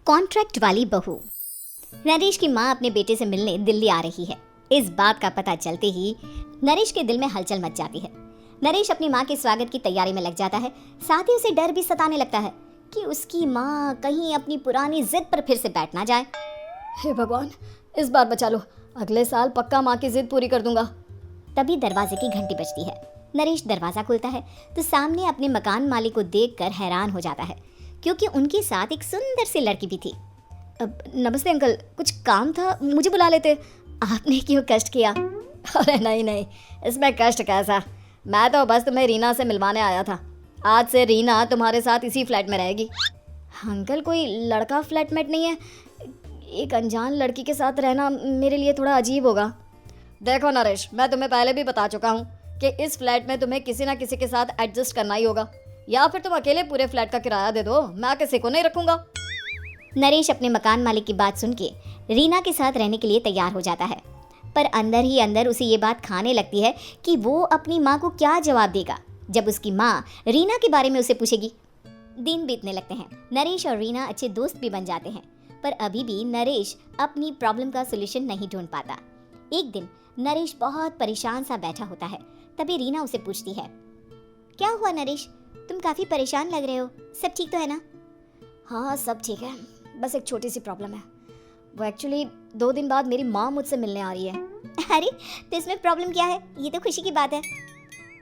Contract वाली बहू। नरेश की माँ अपने बेटे से मिलने दिल्ली आ रही है। इस बात का पता चलते ही नरेश के दिल में हलचल मच जाती है। नरेश अपनी माँ के स्वागत की तैयारी में लग जाता है। साथ ही उसे डर भी सताने लगता है कि उसकी माँ कहीं अपनी पुरानी जिद पर फिर से बैठ ना जाए। हे भगवान, इस बार बचा लो, अगले साल पक्का माँ की जिद पूरी कर दूंगा। तभी दरवाजे की घंटी बजती है। नरेश दरवाजा खोलता है तो सामने अपने मकान मालिक को देखकर हैरान हो जाता है, क्योंकि उनके साथ एक सुंदर सी लड़की भी थी। नमस्ते अंकल, कुछ काम था, मुझे बुला लेते। आपने क्यों कष्ट किया? अरे नहीं, इसमें कष्ट कैसा, मैं तो बस तुम्हें रीना से मिलवाने आया था। आज से रीना तुम्हारे साथ इसी फ्लैट में रहेगी। अंकल, कोई लड़का फ्लैटमेट नहीं है? एक अनजान लड़की के साथ रहना मेरे लिए थोड़ा अजीब होगा। देखो नरेश, मैं तुम्हें पहले भी बता चुका हूँ कि इस फ्लैट में तुम्हें किसी ना किसी के साथ एडजस्ट करना ही होगा, या फिर तुम अकेले पूरे फ्लैट का किराया दे दो, मैं किसी को नहीं रखूंगा। नरेश अपने मकान मालिक की बात सुन के रीना के साथ रहने के लिए तैयार हो जाता है, पर अंदर ही अंदर उसे ये बात खाने लगती है कि वो अपनी माँ को क्या जवाब देगा जब उसकी माँ रीना के बारे में उसे पूछेगी। दिन बीतने लगते हैं। नरेश और रीना अच्छे दोस्त भी बन जाते हैं, पर अभी भी नरेश अपनी प्रॉब्लम का सोल्यूशन नहीं ढूंढ पाता। एक दिन नरेश बहुत परेशान सा बैठा होता है। तभी रीना उसे पूछती है, क्या हुआ नरेश, तुम काफी परेशान लग रहे हो, सब ठीक तो है ना? हाँ, सब ठीक है, बस एक छोटी सी प्रॉब्लम है। वो एक्चुअली 2 दिन बाद मेरी माँ मुझसे मिलने आ रही है। अरे, तो इसमें प्रॉब्लम क्या है? ये तो खुशी की बात है।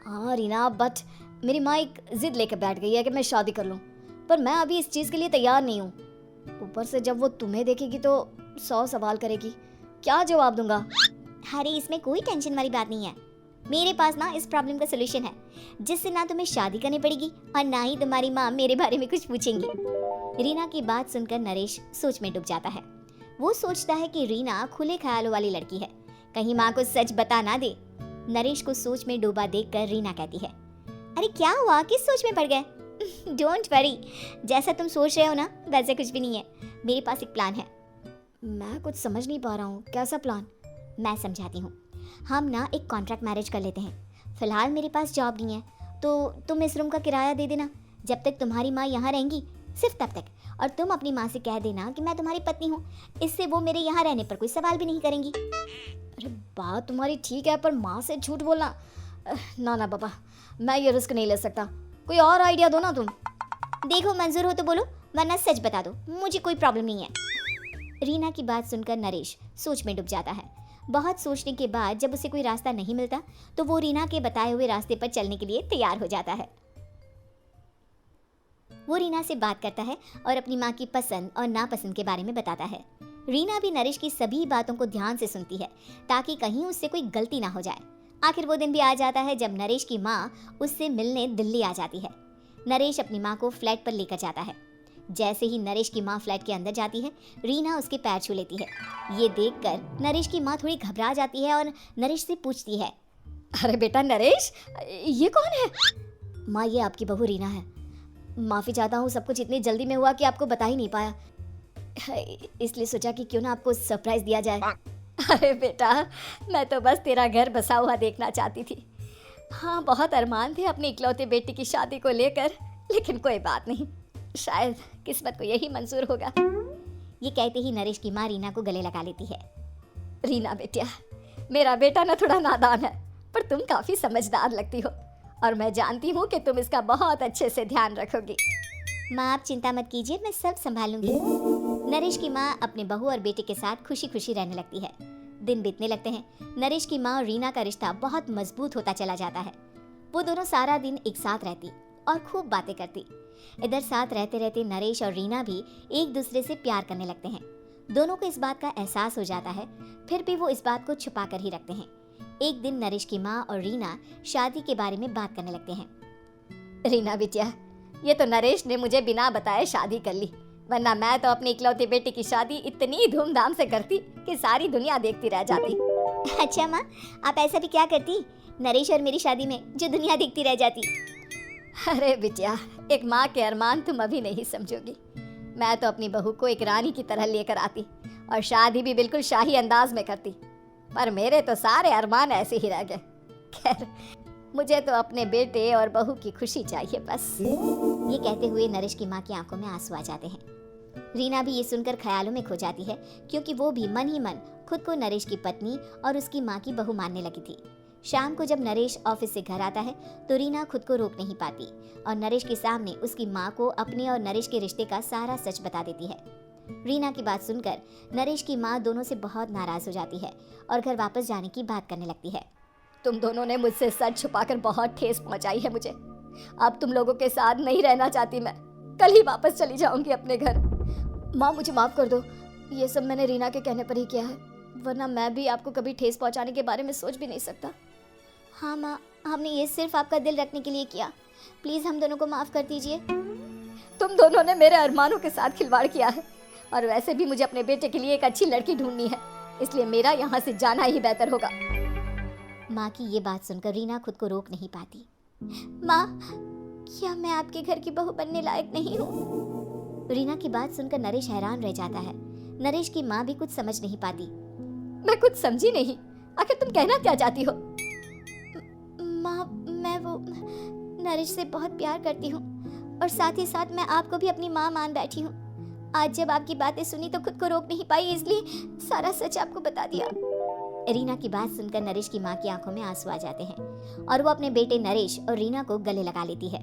हाँ रीना, बट मेरी माँ एक जिद लेकर बैठ गई है कि मैं शादी कर लूँ, पर मैं अभी इस चीज़ के लिए तैयार नहीं हूँ। ऊपर से जब वो तुम्हें देखेगी तो 100 सवाल करेगी, क्या जवाब दूंगा? अरे, इसमें कोई टेंशन वाली बात नहीं है। मेरे पास ना इस प्रॉब्लम का सोल्यूशन है, जिससे ना तुम्हें शादी करनी पड़ेगी और ना ही तुम्हारी माँ मेरे बारे में कुछ पूछेंगी। रीना की बात सुनकर नरेश सोच में डूब जाता है। वो सोचता है कि रीना खुले ख्यालों वाली लड़की है, कहीं माँ को सच बता ना दे। नरेश को सोच में डूबा देखकर रीना कहती है, अरे क्या हुआ, किस सोच में पड़ गए? डोंट वरी, जैसा तुम सोच रहे हो ना वैसे कुछ भी नहीं है। मेरे पास एक प्लान है। मैं कुछ समझ नहीं पा रहा हूँ, कैसा प्लान? मैं समझाती हूँ। हम ना एक कॉन्ट्रैक्ट मैरिज कर लेते हैं। फिलहाल मेरे पास जॉब नहीं है, तो तुम इस रूम का किराया दे देना जब तक तुम्हारी माँ यहाँ रहेंगी, सिर्फ तब तक। और तुम अपनी माँ से कह देना कि मैं तुम्हारी पत्नी हूँ, इससे वो मेरे यहाँ रहने पर कोई सवाल भी नहीं करेंगी। अरे बात तुम्हारी ठीक है, पर माँ से झूठ बोलना, ना पापा, मैं ये रिस्क नहीं ले सकता। कोई और आइडिया दो ना तुम। देखो, मंजूर हो तो बोलो, वरना सच बता दो, मुझे कोई प्रॉब्लम नहीं है। रीना की बात सुनकर नरेश सोच में डूब जाता है। बहुत सोचने के बाद जब उसे कोई रास्ता नहीं मिलता तो वो रीना के बताए हुए रास्ते पर चलने के लिए तैयार हो जाता है। वो रीना से बात करता है और अपनी माँ की पसंद और नापसंद के बारे में बताता है। रीना भी नरेश की सभी बातों को ध्यान से सुनती है, ताकि कहीं उससे कोई गलती ना हो जाए। आखिर वो दिन भी आ जाता है जब नरेश की माँ उससे मिलने दिल्ली आ जाती है। नरेश अपनी माँ को फ्लैट पर लेकर जाता है। जैसे ही नरेश की माँ फ्लैट के अंदर जाती है, रीना उसके पैर छू लेती है। ये देखकर नरेश की माँ थोड़ी घबरा जाती है और नरेश से पूछती है, अरे बेटा नरेश, ये कौन है? माँ, ये आपकी बहू रीना है। माफ़ी चाहता हूँ, सब कुछ इतनी जल्दी में हुआ कि आपको बता ही नहीं पाया, इसलिए सोचा कि क्यों ना आपको सरप्राइज दिया जाए। अरे बेटा, मैं तो बस तेरा घर बसा हुआ देखना चाहती थी। हाँ, बहुत अरमान थे अपनी इकलौते बेटी की शादी को लेकर, लेकिन कोई बात नहीं, शायद किस्मत को यही मंजूर होगा। ये कहते ही नरेश की माँ रीना को गले लगा लेती है। रीना बेटिया, मेरा बेटा ना थोड़ा नादान है, पर तुम काफ़ी समझदार लगती हो, और मैं जानती हूँ कि तुम इसका बहुत अच्छे से ध्यान रखोगी। माँ, आप चिंता मत कीजिए, मैं सब संभालूंगी। नरेश की माँ अपने बहू और बेटे के साथ खुशी खुशी रहने लगती है। दिन बीतने लगते हैं। नरेश की माँ और रीना का रिश्ता बहुत मजबूत होता चला जाता है। वो दोनों सारा दिन एक साथ रहती और खूब बातें करती। इधर साथ रहते रहते नरेश और रीना भी एक दूसरे से प्यार करने लगते हैं। दोनों को इस बात का एहसास हो जाता है, फिर भी वो इस बात को छुपा कर ही रखते हैं। एक दिन नरेश की माँ और रीना शादी के बारे में बात करने लगते हैं। रीना बेटिया, ये तो नरेश ने मुझे बिना बताए शादी कर ली, वरना मैं तो अपनी इकलौती बेटी की शादी इतनी धूमधाम से करती कि सारी दुनिया देखती रह जाती। अच्छा माँ, आप ऐसा भी क्या करती नरेश और मेरी शादी में जो दुनिया देखती रह जाती? अरे बिटिया, एक माँ के अरमान तुम अभी नहीं समझोगी। मैं तो अपनी बहू को एक रानी की तरह लेकर आती और शादी भी बिल्कुल शाही अंदाज में करती, पर मेरे तो सारे अरमान ऐसे ही रह गए। खैर, मुझे तो अपने बेटे और बहू की खुशी चाहिए बस। ये कहते हुए नरेश की माँ की आंखों में आंसू आ जाते हैं। रीना भी ये सुनकर ख्यालों में खो जाती है, क्योंकि वो भी मन ही मन खुद को नरेश की पत्नी और उसकी माँ की बहू मानने लगी थी। शाम को जब नरेश ऑफिस से घर आता है तो रीना खुद को रोक नहीं पाती और नरेश के सामने उसकी माँ को अपने और नरेश के रिश्ते का सारा सच बता देती है। रीना की बात सुनकर नरेश की माँ दोनों से बहुत नाराज हो जाती है और घर वापस जाने की बात करने लगती है। तुम दोनों ने मुझसे सच छुपाकर बहुत ठेस पहुंचाई है मुझे। अब तुम लोगों के साथ नहीं रहना चाहती मैं। कल ही वापस चली जाऊंगी अपने घर। माँ मुझे माफ़ कर दो, ये सब मैंने रीना के कहने पर ही किया है, वरना मैं भी आपको कभी ठेस पहुंचाने के बारे में सोच भी नहीं सकता। हाँ माँ, हमने ये सिर्फ आपका दिल रखने के लिए किया, प्लीज़ हम दोनों को माफ़ कर दीजिए। तुम दोनों ने मेरे अरमानों के साथ खिलवाड़ किया है, और वैसे भी मुझे अपने बेटे के लिए एक अच्छी लड़की ढूंढनी है, इसलिए मेरा यहाँ से जाना ही बेहतर होगा। माँ की ये बात सुनकर रीना खुद को रोक नहीं पाती। माँ, क्या मैं आपके घर की बहू बनने लायक नहीं हूँ? रीना की बात सुनकर नरेश हैरान रह जाता है। नरेश की माँ भी कुछ समझ नहीं पाती। मैं कुछ समझी नहीं, आखिर तुम कहना क्या चाहती हो? माँ, मैं वो नरेश से बहुत प्यार करती हूँ और साथ ही साथ मैं आपको भी अपनी माँ मान बैठी हूँ। आज जब आपकी बातें सुनी तो खुद को रोक नहीं पाई, इसलिए सारा सच आपको बता दिया। रीना की बात सुनकर नरेश की माँ की आंखों में आंसू आ जाते हैं और वो अपने बेटे नरेश और रीना को गले लगा लेती है।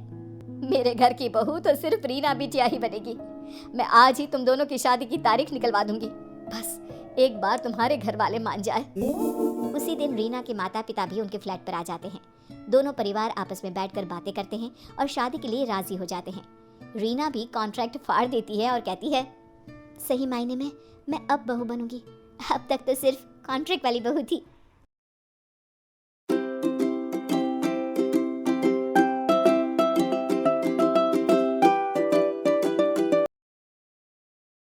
मेरे घर की बहू तो सिर्फ रीना बिटिया ही बनेगी। मैं आज ही तुम दोनों की शादी की तारीख निकलवा दूंगी, बस एक बार तुम्हारे घर वाले मान जाए। उसी दिन रीना के माता पिता भी उनके फ्लैट पर आ जाते हैं। दोनों परिवार आपस में बैठकर बातें करते हैं और शादी के लिए राजी हो जाते हैं। रीना भी कॉन्ट्रैक्ट फाड़ देती है और कहती है, सही मायने में मैं अब बहू बनूंगी, अब तक तो सिर्फ कॉन्ट्रैक्ट वाली बहू थी।